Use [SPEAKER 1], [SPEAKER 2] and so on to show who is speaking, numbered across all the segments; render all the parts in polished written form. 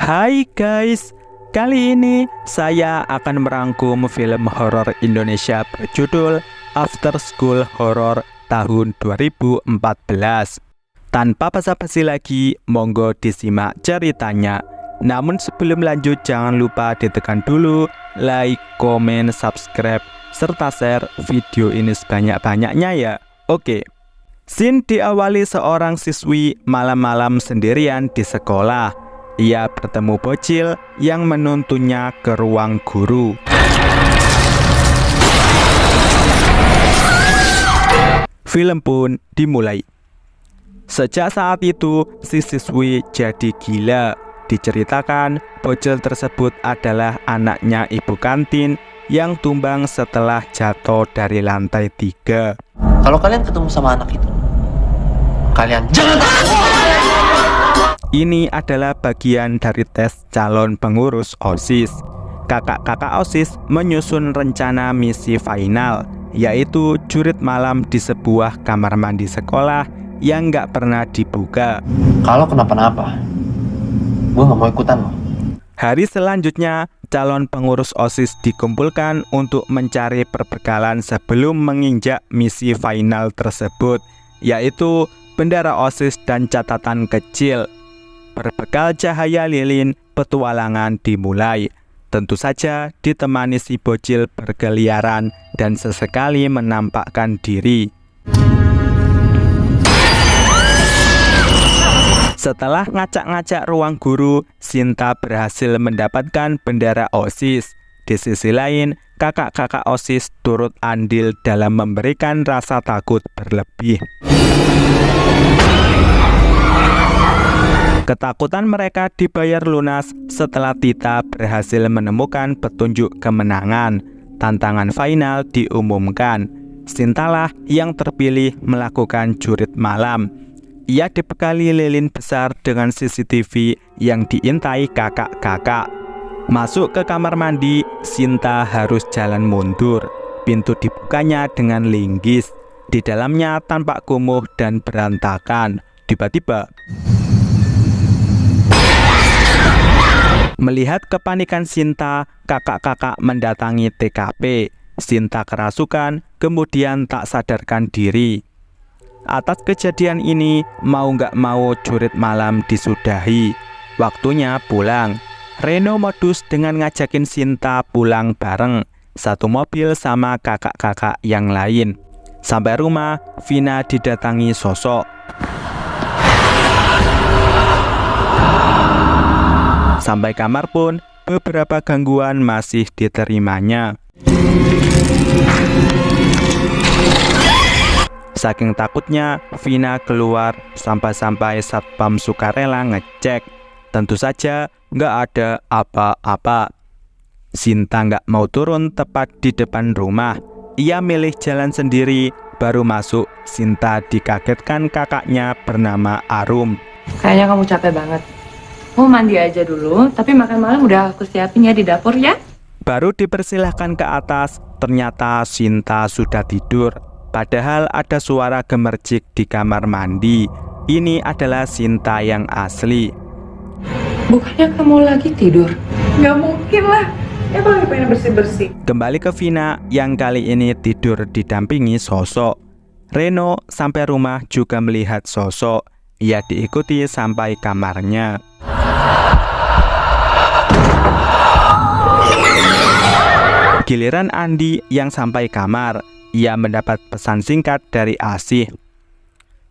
[SPEAKER 1] Hai guys, kali ini saya akan merangkum film horor Indonesia berjudul After School Horror tahun 2014. Tanpa basa-basi lagi, monggo disimak ceritanya. Namun sebelum lanjut, jangan lupa ditekan dulu like, komen, subscribe, serta share video ini sebanyak-banyaknya ya. Oke. Scene diawali seorang siswi malam-malam sendirian di sekolah. Ia bertemu bocil yang menuntunnya ke ruang guru. Film pun dimulai. Sejak saat itu, si siswi jadi gila. Diceritakan, bocil tersebut adalah anaknya ibu kantin yang tumbang setelah jatuh dari lantai 3.
[SPEAKER 2] Kalau kalian ketemu sama anak itu, kalian jangan takut.
[SPEAKER 1] Ini adalah bagian dari tes calon pengurus OSIS. Kakak-kakak OSIS menyusun rencana misi final, yaitu jurit malam di sebuah kamar mandi sekolah yang nggak pernah dibuka.
[SPEAKER 2] Kalau kenapa-napa, gue nggak mau ikutan loh.
[SPEAKER 1] Hari selanjutnya, calon pengurus OSIS dikumpulkan untuk mencari perbekalan sebelum menginjak misi final tersebut, yaitu bendera OSIS dan catatan kecil. Berbekal cahaya lilin, petualangan dimulai. Tentu saja ditemani si bocil berkeliaran dan sesekali menampakkan diri. Setelah ngacak-ngacak ruang guru, Sinta berhasil mendapatkan bendera OSIS. Di sisi lain, kakak-kakak OSIS turut andil dalam memberikan rasa takut berlebih. Ketakutan mereka dibayar lunas setelah Tita berhasil menemukan petunjuk kemenangan. Tantangan final diumumkan. Sintalah yang terpilih melakukan jurit malam. Ia dibekali lilin besar dengan CCTV yang diintai kakak-kakak. Masuk ke kamar mandi, Sinta harus jalan mundur. Pintu dibukanya dengan linggis. Di dalamnya tampak kumuh dan berantakan. Tiba-tiba, melihat kepanikan Sinta, kakak-kakak mendatangi TKP. Sinta kerasukan, kemudian tak sadarkan diri. Atas kejadian ini, mau nggak mau jurit malam disudahi. Waktunya pulang. Reno modus dengan ngajakin Sinta pulang bareng, satu mobil sama kakak-kakak yang lain. Sampai rumah, Vina didatangi sosok. Sampai kamar pun, beberapa gangguan masih diterimanya. Saking takutnya, Vina keluar sampai-sampai satpam sukarela ngecek. Tentu saja nggak ada apa-apa. Sinta nggak mau turun tepat di depan rumah. Ia milih jalan sendiri. Baru masuk, Sinta dikagetkan kakaknya bernama Arum.
[SPEAKER 3] Kayaknya kamu capek banget. Mau mandi aja dulu, tapi makan malam udah aku siapin ya di dapur ya.
[SPEAKER 1] Baru dipersilahkan ke atas, ternyata Sinta sudah tidur. Padahal ada suara gemercik di kamar mandi. Ini adalah Sinta yang asli.
[SPEAKER 3] Bukannya kamu lagi tidur? Nggak mungkin lah. Ya kalau lagi pengen bersih-bersih.
[SPEAKER 1] Kembali ke Vina yang kali ini tidur didampingi sosok. Reno sampai rumah juga melihat sosok. Ia diikuti sampai kamarnya. Giliran Andi yang sampai kamar. Ia mendapat pesan singkat dari Asih.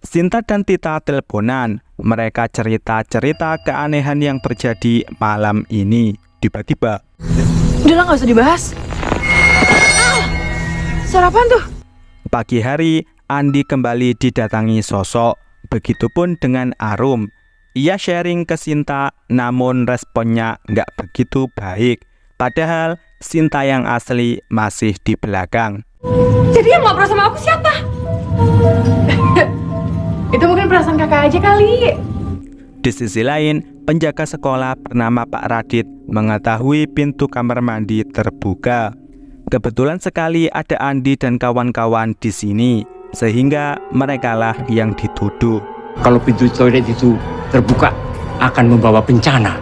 [SPEAKER 1] Sinta dan Tita teleponan. Mereka cerita-cerita keanehan yang terjadi malam ini. Tiba-tiba,
[SPEAKER 3] Udah lah, nggak usah dibahas. Suara apaan tuh?
[SPEAKER 1] pagi hari, Andi kembali didatangi sosok. Begitupun dengan Arum. Ia sharing ke Sinta, namun responnya nggak begitu baik. Padahal Sinta yang asli masih di belakang.
[SPEAKER 3] Jadi yang ngobrol sama aku siapa? Itu mungkin perasaan kakak aja kali.
[SPEAKER 1] Di sisi lain, penjaga sekolah bernama Pak Radit mengetahui pintu kamar mandi terbuka. Kebetulan sekali ada Andi dan kawan-kawan di sini, sehingga merekalah yang dituduh.
[SPEAKER 4] Kalau pintu toilet itu terbuka, akan membawa bencana.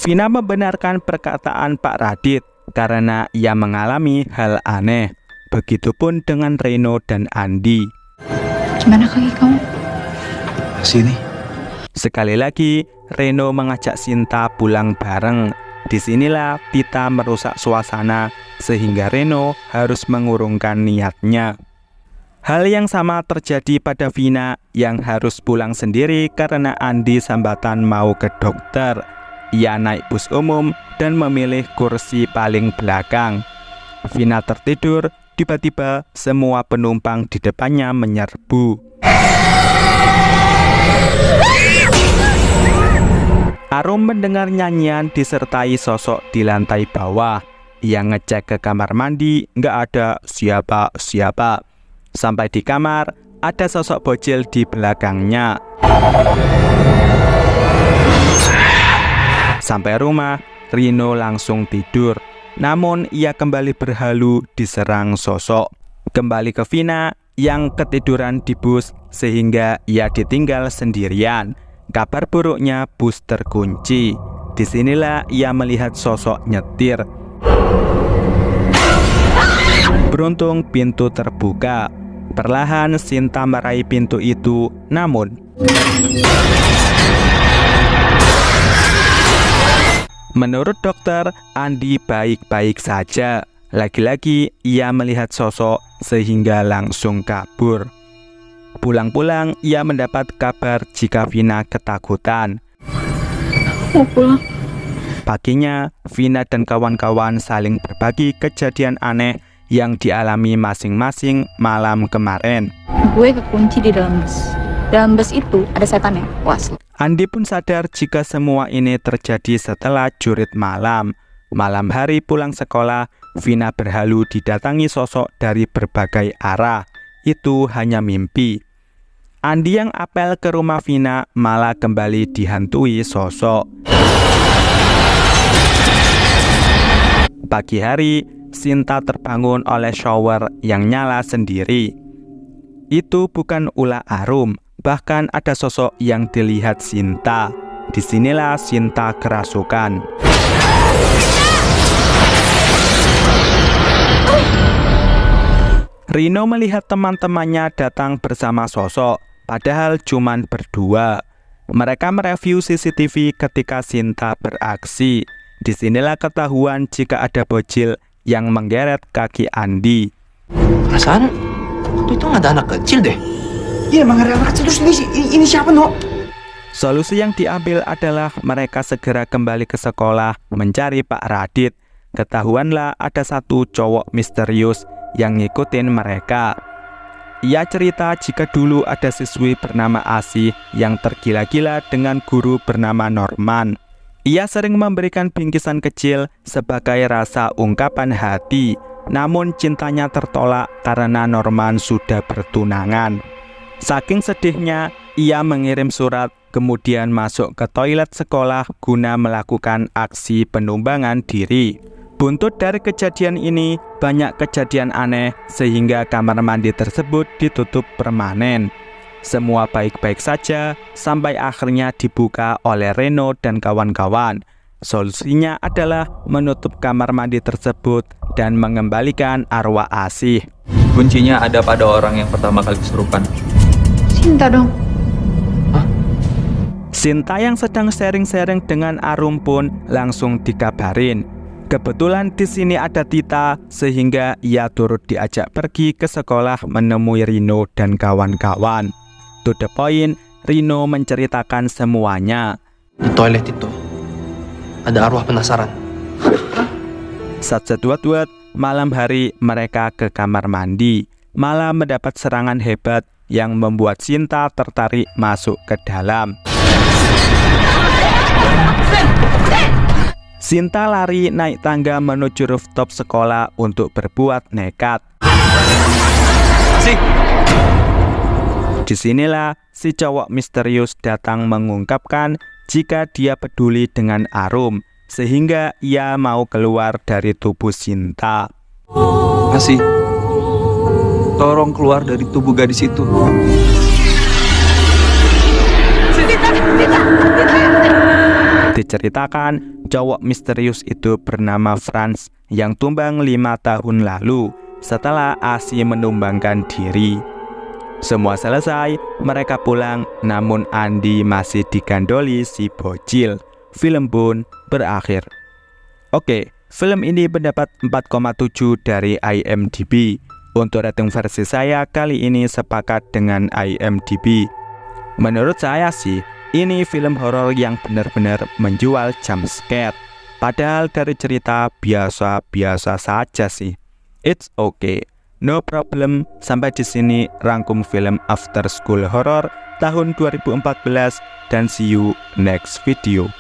[SPEAKER 1] Vina membenarkan perkataan Pak Radit karena ia mengalami hal aneh. Begitupun dengan Reno dan Andi.
[SPEAKER 3] Gimana kaki kamu?
[SPEAKER 2] Sini.
[SPEAKER 1] Sekali lagi, Reno mengajak Sinta pulang bareng. Disinilah Tita merusak suasana sehingga Reno harus mengurungkan niatnya. Hal yang sama terjadi pada Vina yang harus pulang sendiri karena Andi sambatan mau ke dokter. Ia naik bus umum dan memilih kursi paling belakang. Vina tertidur, tiba-tiba semua penumpang di depannya menyerbu. Arum mendengar nyanyian disertai sosok di lantai bawah. Ia ngecek ke kamar mandi, nggak ada siapa-siapa. Sampai di kamar, ada sosok bocil di belakangnya. Sampai rumah, Rino langsung tidur. Namun ia kembali berhalu diserang sosok. Kembali ke Vina yang ketiduran di bus sehingga ia ditinggal sendirian. Kabar buruknya bus terkunci. Disinilah ia melihat sosok nyetir. Beruntung pintu terbuka. Perlahan Sinta meraih pintu itu, namun menurut dokter, Andi baik-baik saja. Lagi-lagi ia melihat sosok sehingga langsung kabur. Pulang-pulang ia mendapat kabar jika Vina ketakutan.
[SPEAKER 3] Mau pulang.
[SPEAKER 1] Paginya, Vina dan kawan-kawan saling berbagi kejadian aneh yang dialami masing-masing malam kemarin.
[SPEAKER 3] Gue kekunci di dalam bus. Dalam bus itu ada setannya, was.
[SPEAKER 1] Andi pun sadar jika semua ini terjadi setelah jurit malam. Malam hari pulang sekolah, Vina berhalu didatangi sosok dari berbagai arah. Itu hanya mimpi. Andi yang apel ke rumah Vina malah kembali dihantui sosok. Pagi hari, Sinta terbangun oleh shower yang nyala sendiri. Itu bukan ulah Arum, bahkan ada sosok yang dilihat Sinta. Disinilah Sinta kerasukan. Rino melihat teman-temannya datang bersama sosok, padahal cuman berdua. Mereka mereview CCTV ketika Sinta beraksi. Disinilah ketahuan jika ada bocil yang menggeret kaki Andi.
[SPEAKER 2] Perasaan waktu itu nggak ada anak kecil deh. Iya, emang ada anak kecil. Terus ini siapa, No?
[SPEAKER 1] Solusi yang diambil adalah mereka segera kembali ke sekolah mencari Pak Radit. Ketahuanlah ada satu cowok misterius yang ngikutin mereka. Ia cerita jika dulu ada siswi bernama Asih yang tergila-gila dengan guru bernama Norman. Ia sering memberikan bingkisan kecil sebagai rasa ungkapan hati, namun cintanya tertolak karena Norman sudah bertunangan. Saking sedihnya, ia mengirim surat kemudian masuk ke toilet sekolah guna melakukan aksi penumbangan diri. Buntut dari kejadian ini, banyak kejadian aneh sehingga kamar mandi tersebut ditutup permanen. Semua baik-baik saja sampai akhirnya dibuka oleh Reno dan kawan-kawan. Solusinya adalah menutup kamar mandi tersebut dan mengembalikan arwah Asih.
[SPEAKER 4] Kuncinya ada pada orang yang pertama kali kesurupan.
[SPEAKER 3] Sinta dong.
[SPEAKER 1] Sinta yang sedang sharing-sharing dengan Arum pun langsung dikabarin. Kebetulan di sini ada Tita sehingga ia turut diajak pergi ke sekolah menemui Rino dan kawan-kawan. To the point, Rino menceritakan semuanya.
[SPEAKER 2] Di toilet itu ada arwah penasaran.
[SPEAKER 1] Saat seduat-duat, malam hari mereka ke kamar mandi, malah mendapat serangan hebat yang membuat Sinta tertarik masuk ke dalam. Sinta lari naik tangga menuju rooftop sekolah untuk berbuat nekat. Disinilah si cowok misterius datang mengungkapkan jika dia peduli dengan Arum, sehingga ia mau keluar dari tubuh Sinta.
[SPEAKER 4] Asih, tolong keluar dari tubuh gadis itu.
[SPEAKER 1] Di Diceritakan cowok misterius itu bernama Franz yang tumbang 5 tahun lalu setelah Asi menumbangkan diri. Semua selesai, mereka pulang, namun Andi masih digandoli si bocil. Film pun berakhir. Oke, film ini mendapat 4,7 dari IMDb. Untuk rating versi saya kali ini sepakat dengan IMDb. Menurut saya sih, ini film horor yang benar-benar menjual jump scare. Padahal dari cerita biasa-biasa saja sih. It's okay, no problem. Sampai di sini rangkum film After School Horror tahun 2014 dan see you next video.